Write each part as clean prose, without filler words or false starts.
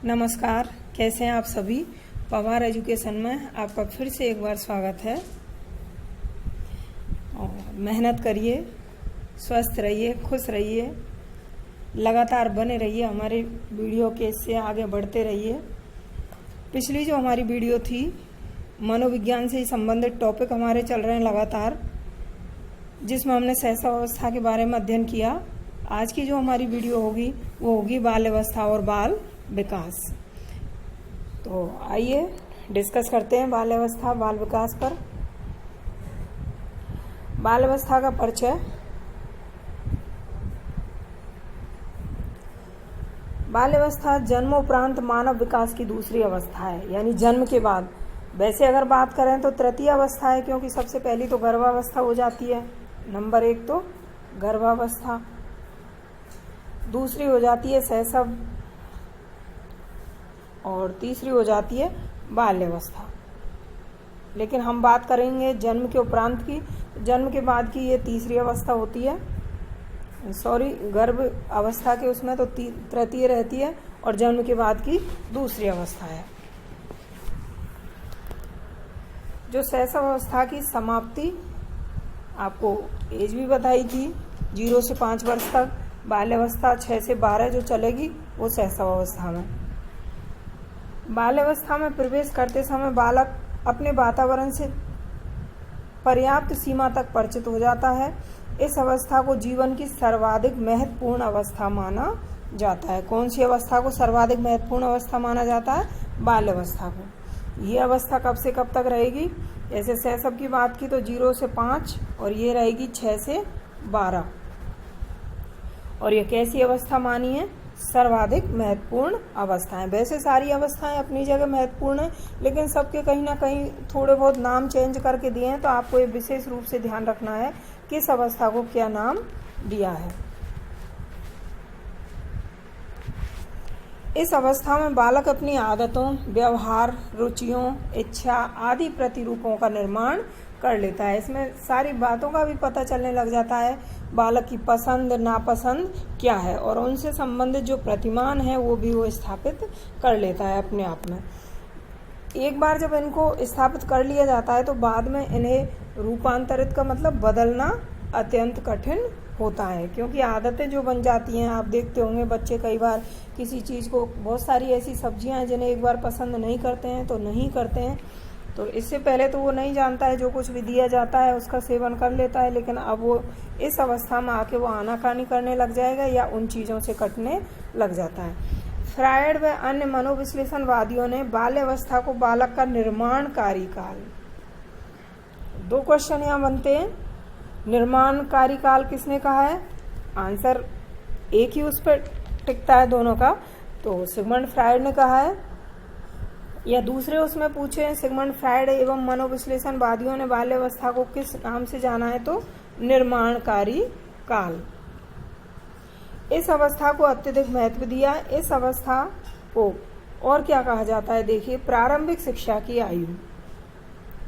नमस्कार, कैसे हैं आप सभी। पवार एजुकेशन में आपका फिर से एक बार स्वागत है। और मेहनत करिए, स्वस्थ रहिए, खुश रहिए, लगातार बने रहिए, हमारे वीडियो के इससे आगे बढ़ते रहिए। पिछली जो हमारी वीडियो थी, मनोविज्ञान से संबंधित टॉपिक हमारे चल रहे हैं लगातार, जिसमें हमने शैशवावस्था के बारे में अध्ययन किया। आज की जो हमारी वीडियो होगी वो होगी बाल्यावस्था और बाल विकास। तो आइए डिस्कस करते हैं बाल्यावस्था बाल विकास पर। बाल्यावस्था का परिचय। बाल्यावस्था जन्मोपरांत मानव विकास की दूसरी अवस्था है, यानी जन्म के बाद। वैसे अगर बात करें तो तृतीय अवस्था है, क्योंकि सबसे पहली तो गर्भावस्था हो जाती है। नंबर 1 तो गर्भावस्था, दूसरी हो जाती है शैशव और तीसरी हो जाती है बाल्यावस्था। लेकिन हम बात करेंगे जन्म के उपरांत की। जन्म के बाद की ये तीसरी अवस्था होती है। गर्भ अवस्था के उसमें तो तृतीय रहती है और जन्म के बाद की दूसरी अवस्था है। जो शैशव अवस्था की समाप्ति आपको एज भी बताई थी, 0 से 5 वर्ष तक। बाल्यावस्था 6 से 12 जो चलेगी वो शैशव अवस्था में। बाल्यावस्था में प्रवेश करते समय बालक अपने वातावरण से पर्याप्त सीमा तक परिचित हो जाता है। इस अवस्था को जीवन की सर्वाधिक महत्वपूर्ण अवस्था माना जाता है। कौन सी अवस्था को सर्वाधिक महत्वपूर्ण अवस्था माना जाता है? बाल्यावस्था को। ये अवस्था कब से कब तक रहेगी? जैसे शैशव की बात की तो 0 से 5 और ये रहेगी 6 से 12। और ये कैसी अवस्था मानी है? सर्वाधिक महत्वपूर्ण अवस्थाएं। वैसे सारी अवस्थाएं अपनी जगह महत्वपूर्ण है, लेकिन सबके कहीं ना कहीं थोड़े बहुत नाम चेंज करके दिए हैं, तो आपको ये विशेष रूप से ध्यान रखना है किस अवस्था को क्या नाम दिया है। इस अवस्था में बालक अपनी आदतों, व्यवहार, रुचियों, इच्छा आदि प्रतिरूपों का निर्माण कर लेता है। इसमें सारी बातों का भी पता चलने लग जाता है, बालक की पसंद नापसंद क्या है, और उनसे संबंधित जो प्रतिमान है वो भी वो स्थापित कर लेता है अपने आप में। एक बार जब इनको स्थापित कर लिया जाता है तो बाद में इन्हें रूपांतरित का मतलब बदलना अत्यंत कठिन होता है, क्योंकि आदतें जो बन जाती हैं, आप देखते होंगे बच्चे कई बार किसी चीज़ को, बहुत सारी ऐसी सब्जियां हैं जिन्हें एक बार पसंद नहीं करते हैं तो नहीं करते हैं। तो इससे पहले तो वो नहीं जानता है, जो कुछ भी दिया जाता है उसका सेवन कर लेता है, लेकिन अब वो इस अवस्था में आके वो आनाकानी करने लग जाएगा या उन चीज़ों से कटने लग जाता है। फ्रायड व अन्य मनोविश्लेषणवादियों ने बाल्यावस्था को बालक का निर्माणकारी काल। 2 क्वेश्चन यहाँ बनते हैं। निर्माणकारी काल किसने कहा है? आंसर एक ही उस पर टिकता है दोनों का, तो सिगमंड फ्रायड ने कहा है। या दूसरे उसमें पूछे, सिगमंड फ्रायड एवं मनोविश्लेषणवादियों ने बाल्यावस्था को किस नाम से जाना है? तो निर्माणकारी काल। इस अवस्था को अत्यधिक महत्व दिया। इस अवस्था को और क्या कहा जाता है? देखिए, प्रारंभिक शिक्षा की आयु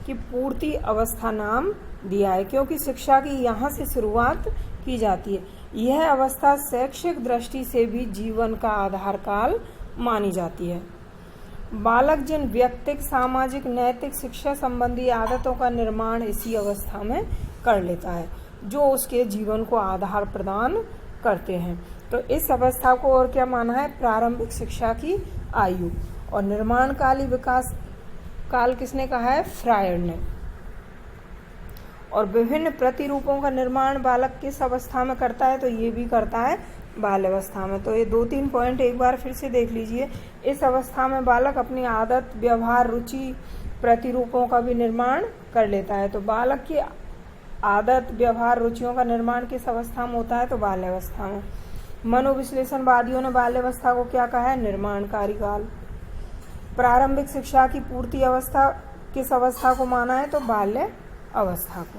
की पूर्ति अवस्था नाम दिया है, क्योंकि शिक्षा की यहाँ से शुरुआत की जाती है। यह अवस्था शैक्षिक दृष्टि से भी जीवन का आधार काल मानी जाती है। बालक जिन व्यक्तिक, सामाजिक, नैतिक, शिक्षा संबंधी आदतों का निर्माण इसी अवस्था में कर लेता है, जो उसके जीवन को आधार प्रदान करते हैं। तो इस अवस्था को और क्या माना है? प्रारंभिक शिक्षा की आयु। और निर्माणकाली विकास काल किसने कहा है? फ्रायड ने। और विभिन्न प्रतिरूपों का निर्माण बालक किस अवस्था में करता है? तो ये भी करता है बाल्यावस्था में। तो ये 2-3 पॉइंट एक बार फिर से देख लीजिए। इस अवस्था में बालक अपनी आदत, व्यवहार, रुचि, प्रतिरूपों का भी निर्माण कर लेता है। तो बालक की आदत, व्यवहार, रुचियों का निर्माण किस अवस्था में होता है? तो बाल्यावस्था में। मनोविश्लेषणवादियों ने बाल्यावस्था को क्या कहा है? निर्माणकारी काल। प्रारंभिक शिक्षा की पूर्ति अवस्था किस अवस्था को माना है? तो बाल्य अवस्था को।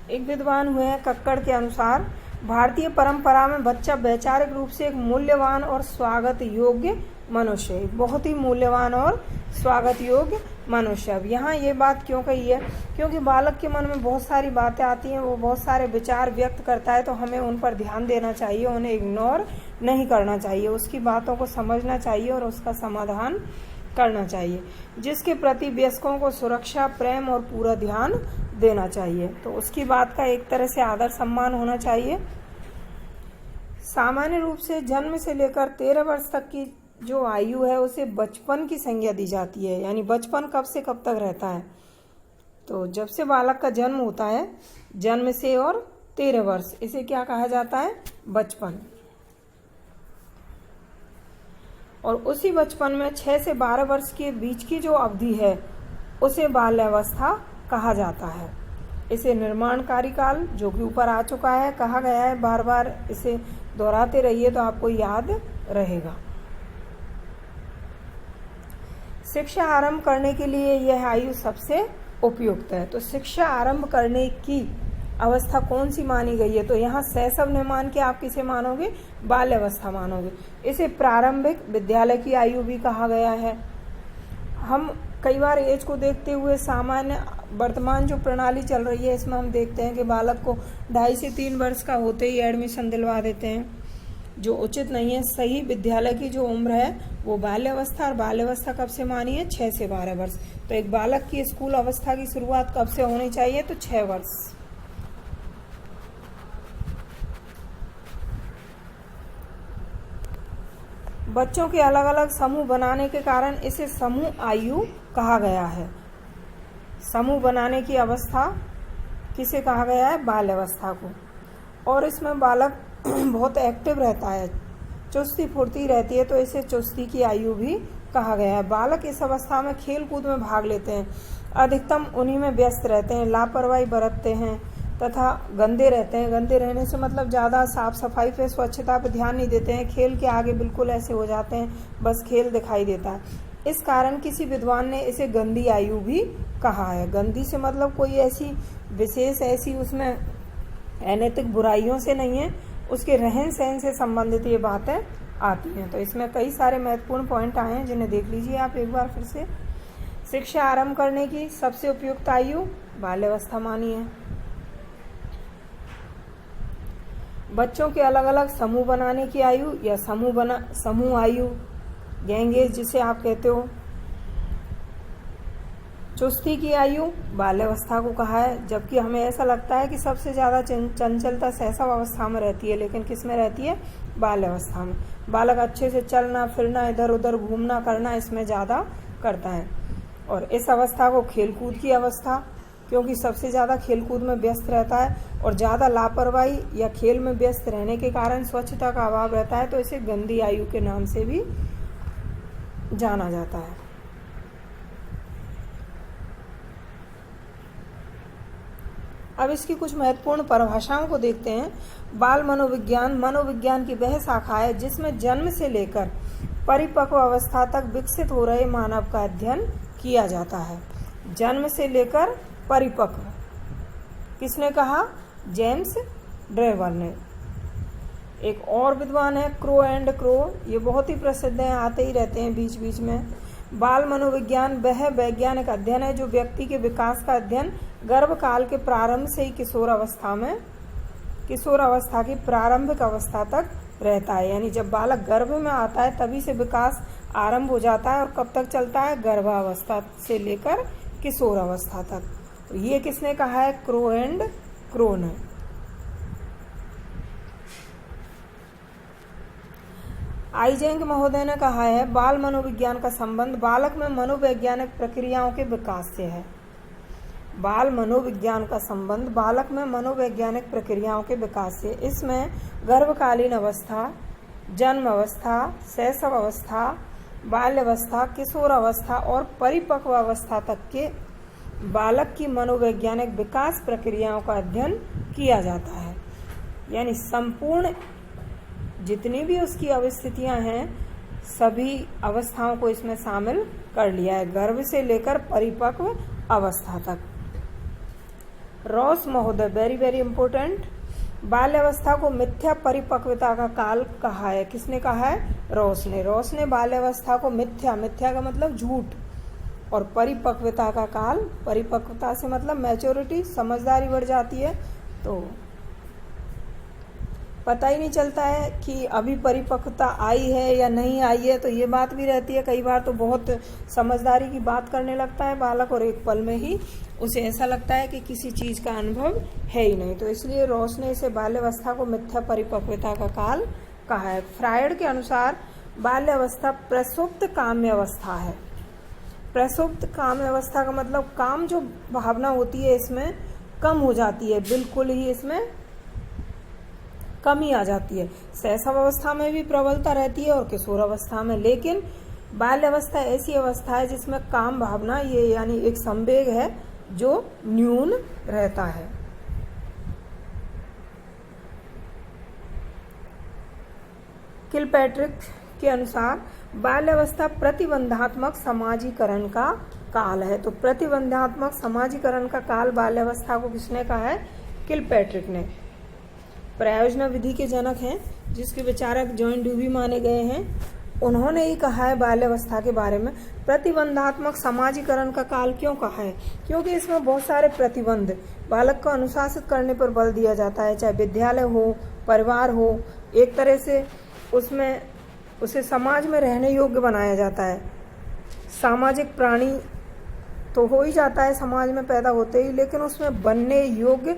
एक विद्वान हुए हैं कक्कड़ के अनुसार भारतीय परंपरा में बच्चा वैचारिक रूप से एक मूल्यवान और स्वागत योग्य मनुष्य है, बहुत ही मूल्यवान और स्वागत योग्य मनुष्य। अब यहाँ ये बात क्यों कही है? क्योंकि बालक के मन में बहुत सारी बातें आती हैं, वो बहुत सारे विचार व्यक्त करता है, तो हमें उन पर ध्यान देना चाहिए, उन्हें इग्नोर नहीं करना चाहिए, उसकी बातों को समझना चाहिए और उसका समाधान करना चाहिए, जिसके प्रति वयस्कों को सुरक्षा, प्रेम और पूरा ध्यान देना चाहिए। तो उसकी बात का एक तरह से आदर सम्मान होना चाहिए। सामान्य रूप से जन्म से लेकर 13 वर्ष तक की जो आयु है उसे बचपन की संज्ञा दी जाती है। यानी बचपन कब से कब तक रहता है? तो जब से बालक का जन्म होता है, जन्म से और 13 वर्ष, इसे क्या कहा जाता है? बचपन। और उसी बचपन में 6 से 12 वर्ष के बीच की जो अवधि है उसे बाल्यावस्था कहा जाता है। इसे निर्माणकारी काल, जो कि ऊपर आ चुका है, कहा गया है, बार बार इसे दोहराते रहिए तो आपको याद रहेगा। शिक्षा आरंभ करने के लिए यह आयु सबसे उपयुक्त है। तो शिक्षा आरंभ करने की अवस्था कौन सी मानी गई है? तो यहाँ शैशव ने मान के आप किसे मानोगे? बाल्यावस्था मानोगे। इसे प्रारंभिक विद्यालय की आयु भी कहा गया है। हम कई बार एज को देखते हुए सामान्य वर्तमान जो प्रणाली चल रही है इसमें हम देखते हैं कि बालक को 2.5 से 3 वर्ष का होते ही एडमिशन दिलवा देते हैं, जो उचित नहीं है। सही विद्यालय की जो उम्र है वो बाल्यावस्था, और बाल्यावस्था कब से मानी है? 6 से 12 वर्ष। तो एक बालक की स्कूल अवस्था की शुरुआत कब से होनी चाहिए? तो 6 वर्ष। बच्चों के अलग अलग समूह बनाने के कारण इसे समूह आयु कहा गया है। समूह बनाने की अवस्था किसे कहा गया है? बाल्यावस्था को। और इसमें बालक बहुत एक्टिव रहता है, चुस्ती फुर्ती रहती है, तो इसे चुस्ती की आयु भी कहा गया है। बालक इस अवस्था में खेल कूद में भाग लेते हैं, अधिकतम उन्हीं में व्यस्त रहते हैं, लापरवाही बरतते हैं तथा गंदे रहते हैं। गंदे रहने से मतलब ज़्यादा साफ सफाई पे, स्वच्छता पे ध्यान नहीं देते हैं, खेल के आगे बिल्कुल ऐसे हो जाते हैं, बस खेल दिखाई देता है। इस कारण किसी विद्वान ने इसे गंदी आयु भी कहा है। गंदी से मतलब कोई ऐसी विशेष ऐसी उसमें अनैतिक बुराइयों से नहीं है, उसके रहन सहन से संबंधित ये बातें आती हैं। तो इसमें कई सारे महत्वपूर्ण पॉइंट आए हैं जिन्हें देख लीजिए आप एक बार फिर से। शिक्षा आरंभ करने की सबसे उपयुक्त आयु बाल्यावस्था मानी है। बच्चों के अलग अलग समूह बनाने की आयु या समूह आयु, गैंग एज जिसे आप कहते हो। चुस्ती की आयु बाल्यावस्था को कहा है, जबकि हमें ऐसा लगता है कि सबसे ज़्यादा चंचलता शैशव अवस्था में रहती है, लेकिन किस में रहती है? बाल्यावस्था में। बालक अच्छे से चलना फिरना, इधर उधर घूमना करना इसमें ज़्यादा करता है। और इस अवस्था को खेलकूद की अवस्था, क्योंकि सबसे ज़्यादा खेलकूद में व्यस्त रहता है और ज़्यादा लापरवाही या खेल में व्यस्त रहने के कारण स्वच्छता का अभाव रहता है, तो इसे गंदी आयु के नाम से भी जाना जाता है। अब इसकी कुछ महत्वपूर्ण परिभाषाओं को देखते हैं। बाल मनोविज्ञान मनोविज्ञान की वह शाखा है जिसमें जन्म से लेकर परिपक्व अवस्था तक विकसित हो रहे मानव का अध्ययन किया जाता है। जन्म से लेकर परिपक्व, किसने कहा? जेम्स ड्रेवर ने। एक और विद्वान है क्रो एंड क्रो, ये बहुत ही प्रसिद्ध हैं, आते ही रहते हैं बीच बीच में। बाल मनोविज्ञान वह वैज्ञानिक अध्ययन है जो व्यक्ति के विकास का अध्ययन गर्भ काल के प्रारंभ से ही किशोर अवस्था की प्रारंभिक अवस्था तक रहता है। यानी जब बालक गर्भ में आता है तभी से विकास आरंभ हो जाता है, और कब तक चलता है? गर्भावस्था से लेकर किशोर अवस्था तक। तो ये किसने कहा है? क्रो एंड क्रो ने। आइजेंक महोदय ने कहा है बाल मनोविज्ञान का संबंध बालक में मनोवैज्ञानिक प्रक्रियाओं के विकास से है। बाल मनोविज्ञान का संबंध बालक में मनोवैज्ञानिक प्रक्रियाओं के विकास से। इसमें गर्भकालीन अवस्था, जन्म अवस्था, शैशव अवस्था, बाल्यावस्था, किशोर अवस्था और परिपक्व अवस्था तक के बालक की मनोवैज्ञानिक विकास प्रक्रियाओं का अध्ययन किया जाता है। यानी संपूर्ण जितनी भी उसकी अवस्थितियां हैं सभी अवस्थाओं को इसमें शामिल कर लिया है, गर्भ से लेकर परिपक्व अवस्था तक। रॉस महोदय, वेरी वेरी इंपॉर्टेंट, बाल्यावस्था को मिथ्या परिपक्वता का काल कहा है। किसने कहा है? रॉस ने। रॉस ने बाल्यावस्था को मिथ्या, मिथ्या का मतलब झूठ, और परिपक्वता का काल, परिपक्वता से मतलब मैच्योरिटी, समझदारी बढ़ जाती है, तो पता ही नहीं चलता है कि अभी परिपक्वता आई है या नहीं आई है, तो ये बात भी रहती है। कई बार तो बहुत समझदारी की बात करने लगता है बालक और एक पल में ही उसे ऐसा लगता है कि किसी चीज़ का अनुभव है ही नहीं। तो इसलिए रॉस ने इसे बाल्यावस्था को मिथ्या परिपक्वता का काल कहा है। फ्रायड के अनुसार बाल्यावस्था प्रसुप्त काम्य अवस्था है। प्रसुप्त काम्य अवस्था का मतलब काम जो भावना होती है इसमें कम हो जाती है, बिल्कुल ही इसमें कमी आ जाती है। शैशवावस्था में भी प्रबलता रहती है और किशोरावस्था में, लेकिन बाल्यावस्था ऐसी अवस्था है जिसमें काम भावना, ये यानी एक संवेग है जो न्यून रहता है। किलपैट्रिक के अनुसार बाल्यावस्था प्रतिबंधात्मक समाजीकरण का काल है। तो प्रतिबंधात्मक समाजीकरण का काल बाल्यावस्था को किसने कहा है? किलपैट्रिक ने। प्रयोजना विधि के जनक हैं, जिसके विचारक जॉन ड्यूवी माने गए हैं, उन्होंने ही कहा है बाल्यावस्था के बारे में। प्रतिबंधात्मक समाजीकरण का काल क्यों कहा है? क्योंकि इसमें बहुत सारे प्रतिबंध, बालक को अनुशासित करने पर बल दिया जाता है, चाहे विद्यालय हो, परिवार हो, एक तरह से उसमें उसे समाज में रहने योग्य बनाया जाता है। सामाजिक प्राणी तो हो ही जाता है समाज में पैदा होते ही, लेकिन उसमें बनने योग्य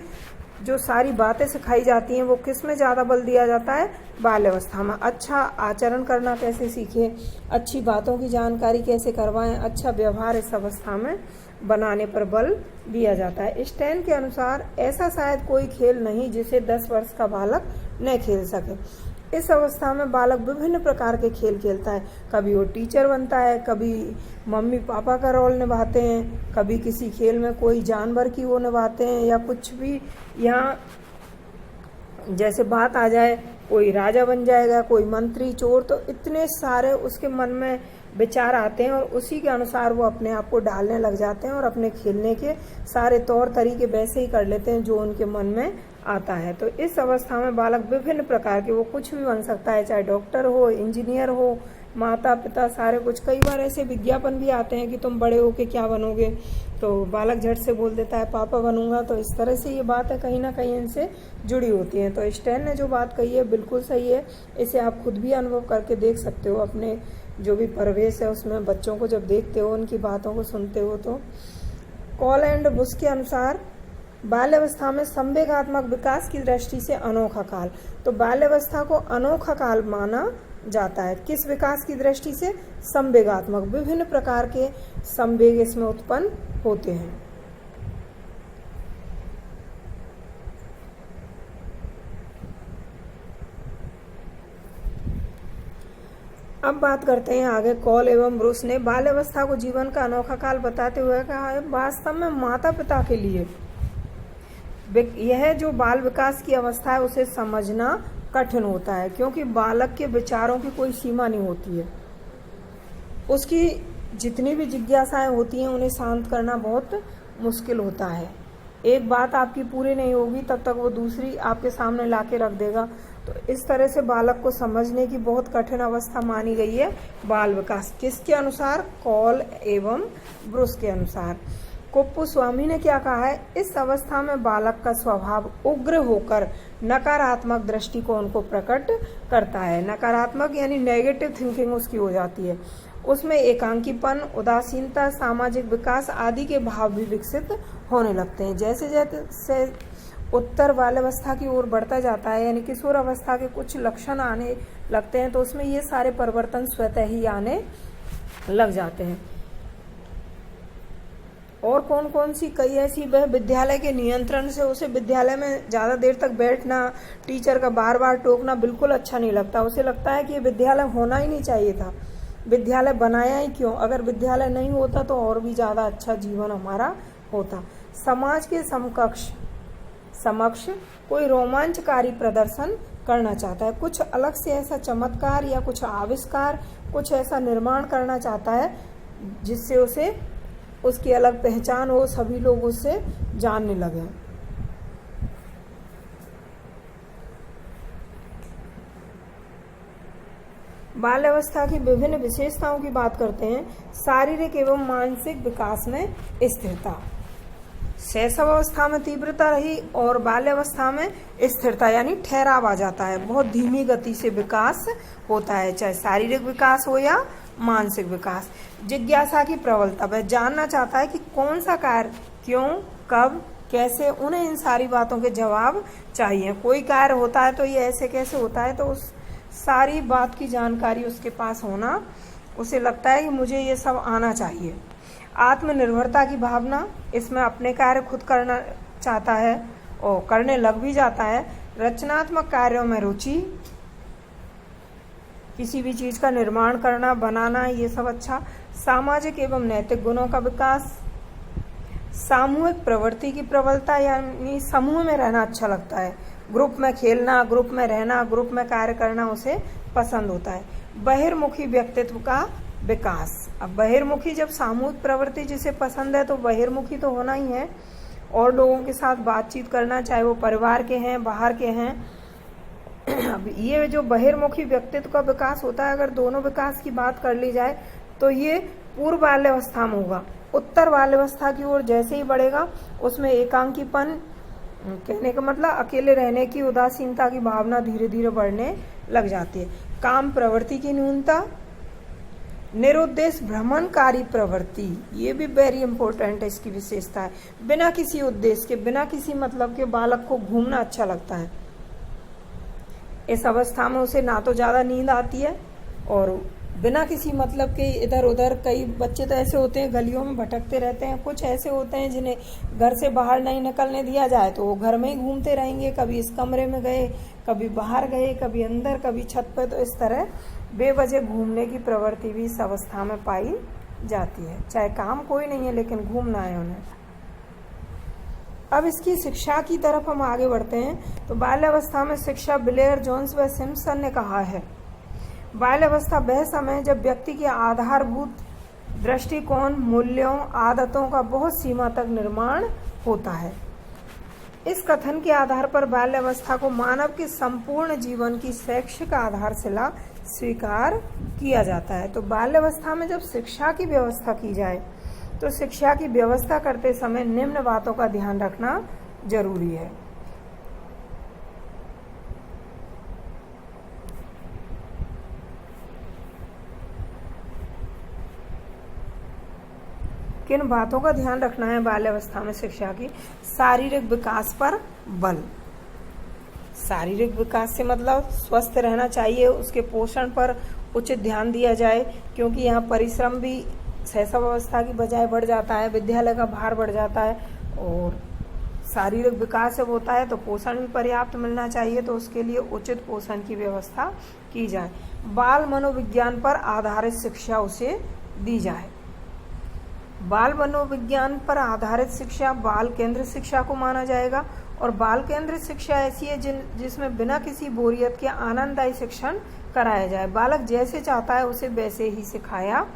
जो सारी बातें सिखाई जाती हैं वो किस में ज़्यादा बल दिया जाता है? बाल्यावस्था में। अच्छा आचरण करना कैसे सीखें, अच्छी बातों की जानकारी कैसे करवाएं, अच्छा व्यवहार इस अवस्था में बनाने पर बल दिया जाता है। स्टैन के अनुसार ऐसा शायद कोई खेल नहीं जिसे 10 वर्ष का बालक न खेल सके। इस अवस्था में बालक विभिन्न प्रकार के खेल खेलता है। कभी वो टीचर बनता है, कभी मम्मी पापा का रोल निभाते हैं, कभी किसी खेल में कोई जानवर की वो निभाते हैं, या कुछ भी यहाँ जैसे बात आ जाए कोई राजा बन जाएगा, कोई मंत्री, चोर, तो इतने सारे उसके मन में विचार आते हैं और उसी के अनुसार वो अपने आप को ढालने लग जाते हैं और अपने खेलने के सारे तौर तरीके वैसे ही कर लेते हैं जो उनके मन में आता है। तो इस अवस्था में बालक विभिन्न प्रकार के, वो कुछ भी बन सकता है, चाहे डॉक्टर हो, इंजीनियर हो, माता पिता, सारे कुछ। कई बार ऐसे विज्ञापन भी आते हैं कि तुम बड़े होके क्या बनोगे, तो बालक झट से बोल देता है पापा बनूंगा। तो इस तरह से ये बात है कहीं ना कहीं इनसे जुड़ी होती हैं। तो स्टैन ने जो बात कही है बिल्कुल सही है, इसे आप खुद भी अनुभव करके देख सकते हो। अपने जो भी परिवेश है उसमें बच्चों को जब देखते हो, उनकी बातों को सुनते हो। तो कॉल एंड बुश के अनुसार बाल्यावस्था में संवेगात्मक विकास की दृष्टि से अनोखा काल। तो बाल्यावस्था को अनोखा काल माना जाता है। किस विकास की दृष्टि से? संवेगात्मक, विभिन्न प्रकार के संवेग इसमें उत्पन्न होते हैं। अब बात करते हैं आगे। कॉल एवं ब्रूस ने बाल्यावस्था को जीवन का अनोखा काल बताते हुए कहा है, वास्तव में माता पिता के लिए यह जो बाल विकास की अवस्था है उसे समझना कठिन होता है, क्योंकि बालक के विचारों की कोई सीमा नहीं होती है। उसकी जितनी भी जिज्ञासाएं होती हैं उन्हें शांत करना बहुत मुश्किल होता है। एक बात आपकी पूरी नहीं होगी तब तक वो दूसरी आपके सामने लाके रख देगा। तो इस तरह से बालक को समझने की बहुत कठिन अवस्था मानी गई है बाल विकास। किसके अनुसार? कॉल एवं ब्रूस के अनुसार। कुप्पुस्वामी ने क्या कहा है? इस अवस्था में बालक का स्वभाव उग्र होकर नकारात्मक दृष्टिकोण को प्रकट करता है। नकारात्मक यानी नेगेटिव थिंकिंग उसकी हो जाती है। उसमें एकांकीपन, उदासीनता, सामाजिक विकास आदि के भाव भी विकसित होने लगते हैं। जैसे जैसे उत्तर बाल्यावस्था की ओर बढ़ता जाता है, यानी किशोर अवस्था के कुछ लक्षण आने लगते हैं, तो उसमें ये सारे परिवर्तन स्वतः ही आने लग जाते हैं। और कौन कौन सी? कई ऐसी, वह विद्यालय के नियंत्रण से उसे विद्यालय में ज़्यादा देर तक बैठना, टीचर का बार बार टोकना बिल्कुल अच्छा नहीं लगता। उसे लगता है कि ये विद्यालय होना ही नहीं चाहिए था, विद्यालय बनाया ही क्यों? अगर विद्यालय नहीं होता तो और भी ज़्यादा अच्छा जीवन हमारा होता। समाज के समक्ष कोई रोमांचकारी प्रदर्शन करना चाहता है, कुछ अलग से ऐसा चमत्कार या कुछ आविष्कार, कुछ ऐसा निर्माण करना चाहता है जिससे उसे उसकी अलग पहचान हो, सभी लोग उससे जानने लगे। बाल्यावस्था की विभिन्न विशेषताओं की बात करते हैं। शारीरिक एवं मानसिक विकास में स्थिरता। शैशव अवस्था में तीव्रता रही और बाल्यावस्था में स्थिरता यानी ठहराव आ जाता है। बहुत धीमी गति से विकास होता है, चाहे शारीरिक विकास हो या मानसिक विकास। जिज्ञासा की प्रबलता, वह जानना चाहता है कि कौन सा कार्य क्यों, कब, कैसे, उन्हें इन सारी बातों के जवाब चाहिए। कोई कार्य होता है तो ये ऐसे कैसे होता है, तो उस सारी बात की जानकारी उसके पास होना, उसे लगता है कि मुझे ये सब आना चाहिए। आत्मनिर्भरता की भावना, इसमें अपने कार्य खुद करना चाहता है और करने लग भी जाता है। रचनात्मक कार्यों में रुचि, किसी भी चीज का निर्माण करना, बनाना, ये सब अच्छा। सामाजिक एवं नैतिक गुणों का विकास। सामूहिक प्रवृत्ति की प्रबलता, यानी समूह में रहना अच्छा लगता है। ग्रुप में खेलना, ग्रुप में रहना, ग्रुप में कार्य करना उसे पसंद होता है। बहिर्मुखी व्यक्तित्व का विकास। अब बहिर्मुखी, जब सामूहिक प्रवृत्ति जिसे पसंद है तो बहिर्मुखी तो होना ही है, और लोगों के साथ बातचीत करना, चाहे वो परिवार के हैं, बाहर के हैं। अब ये जो बहिर्मुखी व्यक्तित्व का विकास होता है, अगर दोनों विकास की बात कर ली जाए तो ये पूर्व बाल्यावस्था में होगा। उत्तर बाल्यावस्था की ओर जैसे ही बढ़ेगा उसमें एकांकीपन, कहने का मतलब अकेले रहने की, उदासीनता की भावना धीरे धीरे बढ़ने लग जाती है। काम प्रवृत्ति की न्यूनता। निरुद्देश्य भ्रमणकारी प्रवृत्ति, ये भी वेरी इंपॉर्टेंट है, इसकी विशेषता है। बिना किसी उद्देश्य के, बिना किसी मतलब के बालक को घूमना अच्छा लगता है। इस अवस्था में उसे ना तो ज्यादा नींद आती है और बिना किसी मतलब के इधर उधर, कई बच्चे तो ऐसे होते हैं गलियों में भटकते रहते हैं, कुछ ऐसे होते हैं जिन्हें घर से बाहर नहीं निकलने दिया जाए तो वो घर में ही घूमते रहेंगे, कभी इस कमरे में गए, कभी बाहर गए, कभी अंदर, कभी छत पर। तो इस तरह बेवजह घूमने की प्रवृत्ति भी इस अवस्था में पाई जाती है, चाहे काम कोई नहीं है लेकिन घूमना है उन्हें। अब इसकी शिक्षा की तरफ हम आगे बढ़ते हैं। तो बाल्यावस्था में शिक्षा, ब्लेयर, जोन्स व सिम्पसन ने कहा है, बाल्यावस्था वह समय जब व्यक्ति के आधारभूत दृष्टिकोण, मूल्यों, आदतों का बहुत सीमा तक निर्माण होता है। इस कथन के आधार पर बाल्यावस्था को मानव के संपूर्ण जीवन की शैक्षिक आधारशिला स्वीकार किया जाता है। तो बाल्यावस्था में जब शिक्षा की व्यवस्था की जाए तो शिक्षा की व्यवस्था करते समय निम्न बातों का ध्यान रखना जरूरी है। किन बातों का ध्यान रखना है बाल्यावस्था में शिक्षा की? शारीरिक विकास पर बल। शारीरिक विकास से मतलब स्वस्थ रहना चाहिए, उसके पोषण पर उचित ध्यान दिया जाए, क्योंकि यहाँ परिश्रम भी शैशव अवस्था की बजाय बढ़ जाता है, विद्यालय का भार बढ़ जाता है, और शारीरिक विकास जब होता है तो पोषण भी पर्याप्त मिलना चाहिए, तो उसके लिए उचित पोषण की व्यवस्था की जाए। बाल मनोविज्ञान पर आधारित शिक्षा उसे दी जाए। बाल मनोविज्ञान पर आधारित शिक्षा बाल केंद्रित शिक्षा को माना जाएगा, और बाल केंद्रित शिक्षा ऐसी है जिसमें बिना किसी बोरियत के आनंददायी शिक्षण कराया जाए। बालक जैसे चाहता है उसे वैसे ही सिखाया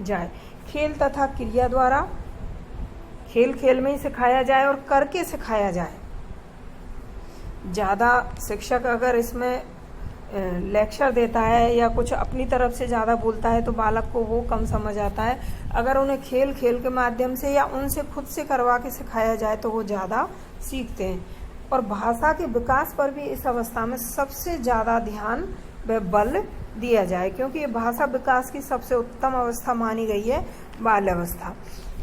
जाए। खेल तथा क्रिया द्वारा, खेल खेल में ही सिखाया जाए और करके सिखाया जाए। ज़्यादा शिक्षक अगर इसमें लेक्चर देता है या कुछ अपनी तरफ से ज़्यादा बोलता है तो बालक को वो कम समझ आता है। अगर उन्हें खेल खेल के माध्यम से या उनसे खुद से करवा के सिखाया जाए तो वो ज़्यादा सीखते हैं। और भाषा के विकास पर भी इस अवस्था में सबसे ज़्यादा ध्यान व बल दिया जाए, क्योंकि ये भाषा विकास की सबसे उत्तम अवस्था मानी गई है बाल्यावस्था।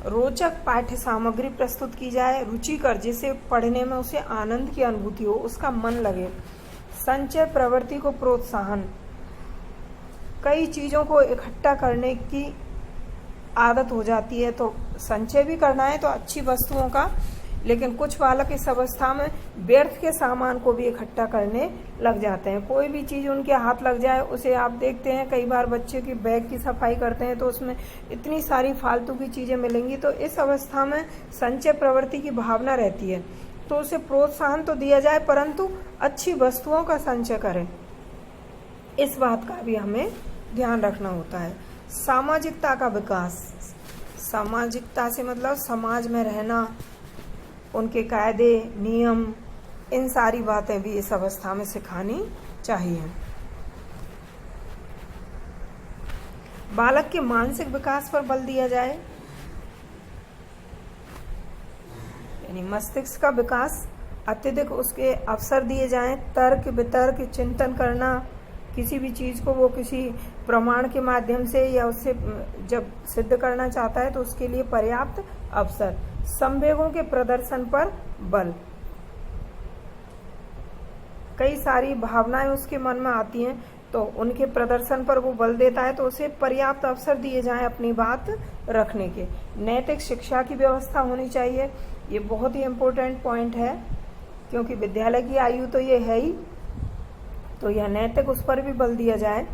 रोचक पाठ्य सामग्री प्रस्तुत की जाए, रुचिकर, जिसे पढ़ने में उसे आनंद की अनुभूति हो, उसका मन लगे। संचय प्रवृत्ति को प्रोत्साहन, कई चीज़ों को इकट्ठा करने की आदत हो जाती है, तो संचय भी करना है तो अच्छी वस्तुओं का, लेकिन कुछ बालक इस अवस्था में व्यर्थ के सामान को भी इकट्ठा करने लग जाते हैं। कोई भी चीज़ उनके हाथ लग जाए, उसे आप देखते हैं कई बार बच्चे की बैग की सफाई करते हैं तो उसमें इतनी सारी फालतू की चीज़ें मिलेंगी, तो इस अवस्था में संचय प्रवृत्ति की भावना रहती है, तो उसे प्रोत्साहन तो दिया जाए परंतु अच्छी वस्तुओं का संचय करें, इस बात का भी हमें ध्यान रखना होता है। सामाजिकता का विकास, सामाजिकता से मतलब समाज में रहना, उनके कायदे नियम, इन सारी बातें भी इस अवस्था में सिखानी चाहिए। बालक के मानसिक विकास पर बल दिया जाए, यानी मस्तिष्क का विकास, अत्यधिक उसके अवसर दिए जाएं, तर्क वितर्क चिंतन करना, किसी भी चीज़ को वो किसी प्रमाण के माध्यम से या उससे जब सिद्ध करना चाहता है तो उसके लिए पर्याप्त अवसर। संवेगों के प्रदर्शन पर बल, कई सारी भावनाएं उसके मन में आती हैं तो उनके प्रदर्शन पर वो बल देता है, तो उसे पर्याप्त अवसर दिए जाएं अपनी बात रखने के। नैतिक शिक्षा की व्यवस्था होनी चाहिए, ये बहुत ही इम्पोर्टेंट पॉइंट है क्योंकि विद्यालय की आयु तो ये है ही, तो यह नैतिक उस पर भी बल दिया जाए।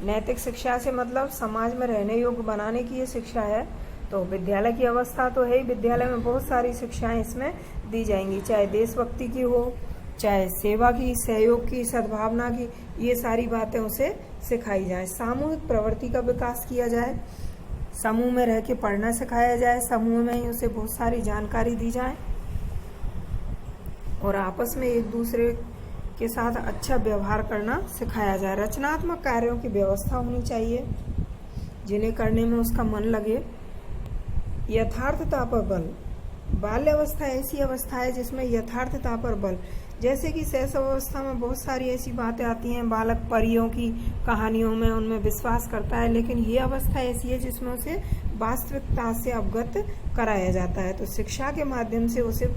नैतिक शिक्षा से मतलब समाज में रहने योग्य बनाने की ये शिक्षा है। तो विद्यालय की अवस्था तो है ही, विद्यालय में बहुत सारी शिक्षाएं इसमें दी जाएंगी, चाहे देशभक्ति की हो, चाहे सेवा की, सहयोग की, सद्भावना की, ये सारी बातें उसे सिखाई जाए। सामूहिक प्रवृत्ति का विकास किया जाए, समूह में रह के पढ़ना सिखाया जाए, समूह में ही उसे बहुत सारी जानकारी दी जाए और आपस में एक दूसरे के साथ अच्छा व्यवहार करना सिखाया जाए। रचनात्मक कार्यों की व्यवस्था होनी चाहिए जिन्हें करने में उसका मन लगे। यथार्थता पर बल, बाल्य अवस्था ऐसी अवस्था है जिसमें यथार्थता पर बल, जैसे कि शैशव अवस्था में बहुत सारी ऐसी बातें आती हैं, बालक परियों की कहानियों में उनमें विश्वास करता है, लेकिन ये अवस्था ऐसी है जिसमें उसे वास्तविकता से अवगत कराया जाता है। तो शिक्षा के माध्यम से उसे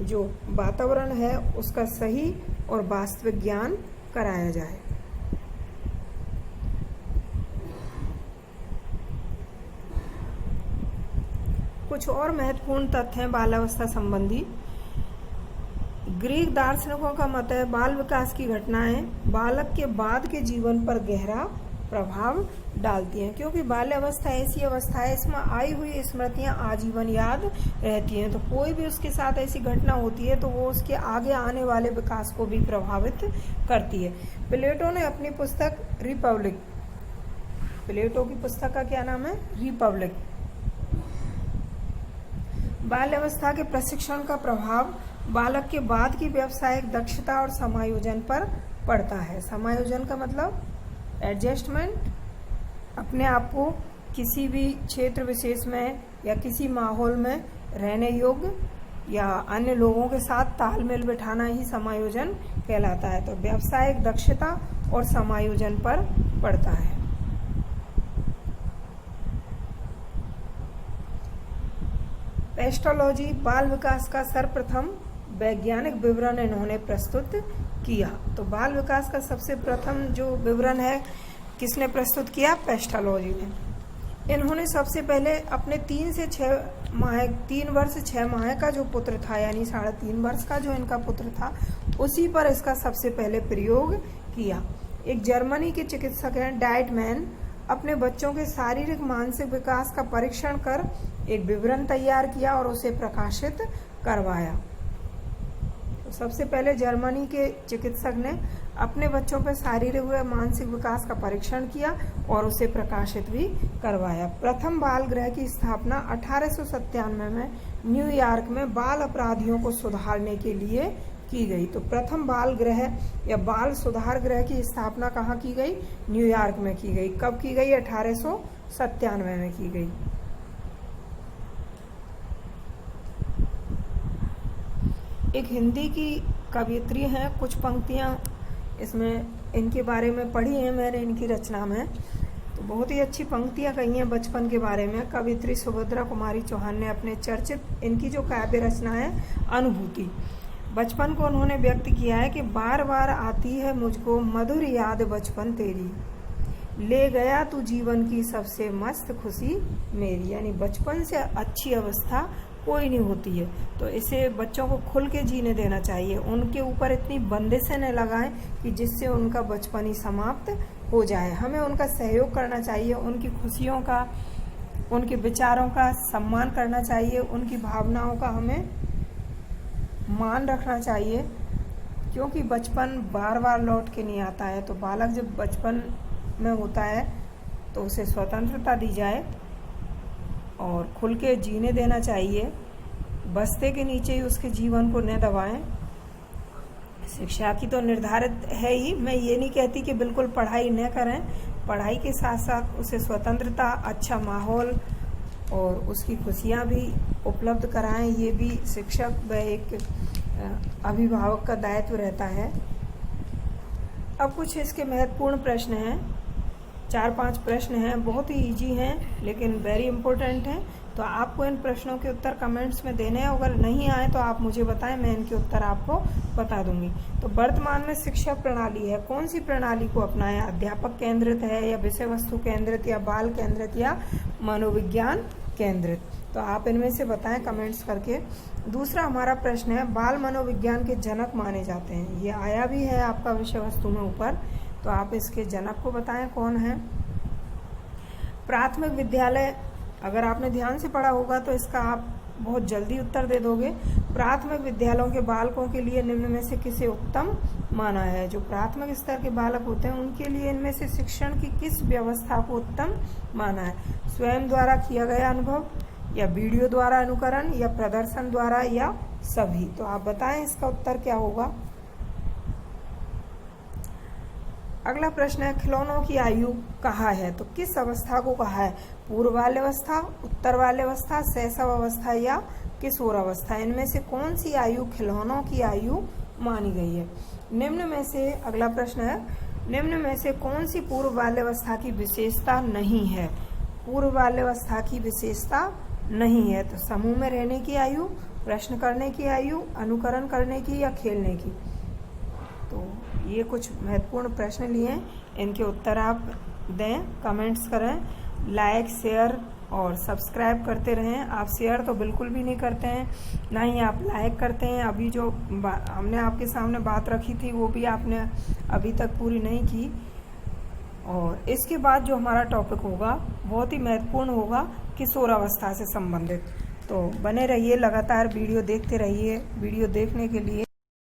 जो वातावरण है उसका सही और वास्तविक ज्ञान कराया जाए। कुछ और महत्वपूर्ण तथ्य हैं बाल्यावस्था संबंधी। ग्रीक दार्शनिकों का मत है बाल विकास की घटनाएं बालक के बाद के जीवन पर गहरा प्रभाव डालती हैं, क्योंकि बाल्यावस्था ऐसी अवस्था है इसमें आई हुई स्मृतियां आजीवन याद रहती हैं। तो कोई भी उसके साथ ऐसी घटना होती है तो वो उसके आगे आने वाले विकास को भी प्रभावित करती है। प्लेटो ने अपनी पुस्तक रिपब्लिक, प्लेटो की पुस्तक का क्या नाम है? रिपब्लिक, बाल्यावस्था के प्रशिक्षण का प्रभाव बालक के बाद की व्यावसायिक दक्षता और समायोजन पर पड़ता है। समायोजन का मतलब एडजस्टमेंट, अपने आप को किसी भी क्षेत्र विशेष में या किसी माहौल में रहने योग्य या अन्य लोगों के साथ तालमेल बिठाना ही समायोजन कहलाता है। तो व्यावसायिक दक्षता और समायोजन पर पड़ता है। पेस्टोलॉजी, बाल विकास का सर्वप्रथम वैज्ञानिक विवरण इन्होंने प्रस्तुत किया। तो बाल विकास का सबसे प्रथम जो विवरण है किसने प्रस्तुत किया? पेस्टोलॉजी ने। इन्होंने सबसे पहले अपने 3 से 6 माह, 3 वर्ष 6 माह का जो पुत्र था, यानी 3.5 वर्ष का जो इनका पुत्र था, उसी पर इसका सबसे पहले प्रयोग किया। एक जर्मनी के चिकित्सक हैं डाइटमैन, अपने बच्चों के शारीरिक मानसिक विकास का परीक्षण कर एक विवरण तैयार किया और उसे प्रकाशित करवाया। तो सबसे पहले जर्मनी के चिकित्सक ने अपने बच्चों पर शारीरिक व मानसिक विकास का परीक्षण किया और उसे प्रकाशित भी करवाया। प्रथम बाल गृह की स्थापना 1897 में न्यूयॉर्क में बाल अपराधियों को सुधारने के लिए की गई। तो प्रथम बाल गृह या बाल सुधार गृह की स्थापना कहाँ की गई? न्यूयॉर्क में की गई। कब की गई? 1897 में की गई। एक हिंदी की कवियत्री हैं, कुछ पंक्तियाँ इसमें इनके बारे में पढ़ी हैं मैंने इनकी रचना में, तो बहुत ही अच्छी पंक्तियाँ कही हैं बचपन के बारे में। कवियत्री सुभद्रा कुमारी चौहान ने अपने चर्चित इनकी जो काव्य रचना है अनुभूति, बचपन को उन्होंने व्यक्त किया है कि बार बार आती है मुझको मधुर याद बचपन तेरी, ले गया तू जीवन की सबसे मस्त खुशी मेरी। यानी बचपन से अच्छी अवस्था कोई नहीं होती है, तो इसे बच्चों को खुल के जीने देना चाहिए। उनके ऊपर इतनी बंदिशें न लगाएं कि जिससे उनका बचपन ही समाप्त हो जाए। हमें उनका सहयोग करना चाहिए, उनकी खुशियों का, उनके विचारों का सम्मान करना चाहिए, उनकी भावनाओं का हमें मान रखना चाहिए, क्योंकि बचपन बार बार लौट के नहीं आता है। तो बालक जब बचपन में होता है तो उसे स्वतंत्रता दी जाए और खुल के जीने देना चाहिए। बस्ते के नीचे ही उसके जीवन को न दबाएं। शिक्षा की तो निर्धारित है ही। मैं ये नहीं कहती कि बिल्कुल पढ़ाई न करें, पढ़ाई के साथ साथ उसे स्वतंत्रता, अच्छा माहौल और उसकी खुशियाँ भी उपलब्ध कराएं, ये भी शिक्षक व एक अभिभावक का दायित्व रहता है। अब कुछ इसके महत्वपूर्ण प्रश्न हैं, 4-5 प्रश्न हैं, बहुत ही इजी हैं लेकिन वेरी इंपॉर्टेंट हैं। तो आपको इन प्रश्नों के उत्तर कमेंट्स में देने हैं, अगर नहीं आए तो आप मुझे बताएं, मैं इनके उत्तर आपको बता दूंगी। तो वर्तमान में शिक्षा प्रणाली है, कौन सी प्रणाली को अपनाएं? अध्यापक केंद्रित है या विषय वस्तु केंद्रित या बाल केंद्रित या मनोविज्ञान केंद्रित? तो आप इनमें से बताएं कमेंट्स करके। दूसरा हमारा प्रश्न है, बाल मनोविज्ञान के जनक माने जाते हैं, ये आया भी है आपका विषय वस्तु में ऊपर, तो आप इसके जनक को बताएं कौन है। प्राथमिक विद्यालय, अगर आपने ध्यान से पढ़ा होगा तो इसका आप बहुत जल्दी उत्तर दे दोगे। प्राथमिक विद्यालयों के बालकों के लिए निम्न में से किसे उत्तम माना है? जो प्राथमिक स्तर के बालक होते हैं उनके लिए इनमें से शिक्षण की किस व्यवस्था को उत्तम माना है? स्वयं द्वारा किया गया अनुभव या वीडियो द्वारा अनुकरण या प्रदर्शन द्वारा या सभी? तो आप बताएं इसका उत्तर क्या होगा। अगला प्रश्न है, खिलौनों की आयु कहा है? तो किस अवस्था को कहा है? पूर्व बाल्यावस्था, उत्तर बाल्यावस्था, शैशव अवस्था या किशोर अवस्था? इनमें से कौन सी आयु खिलौनों की आयु मानी गई है? निम्न में से, अगला प्रश्न है, निम्न में से कौन सी पूर्व बाल्यावस्था की विशेषता नहीं है? पूर्व बाल्यावस्था की विशेषता नहीं है तो समूह में रहने की आयु, प्रश्न करने की आयु, अनुकरण करने की या खेलने की? तो ये कुछ महत्वपूर्ण प्रश्न लिए, इनके उत्तर आप दें, कमेंट्स करें, लाइक, शेयर और सब्सक्राइब करते रहें। आप शेयर तो बिल्कुल भी नहीं करते हैं, ना ही आप लाइक करते हैं। अभी जो हमने आपके सामने बात रखी थी वो भी आपने अभी तक पूरी नहीं की। और इसके बाद जो हमारा टॉपिक होगा बहुत ही महत्वपूर्ण होगा, किशोरावस्था से संबंधित। तो बने रहिए, लगातार वीडियो देखते रहिए। वीडियो देखने के लिए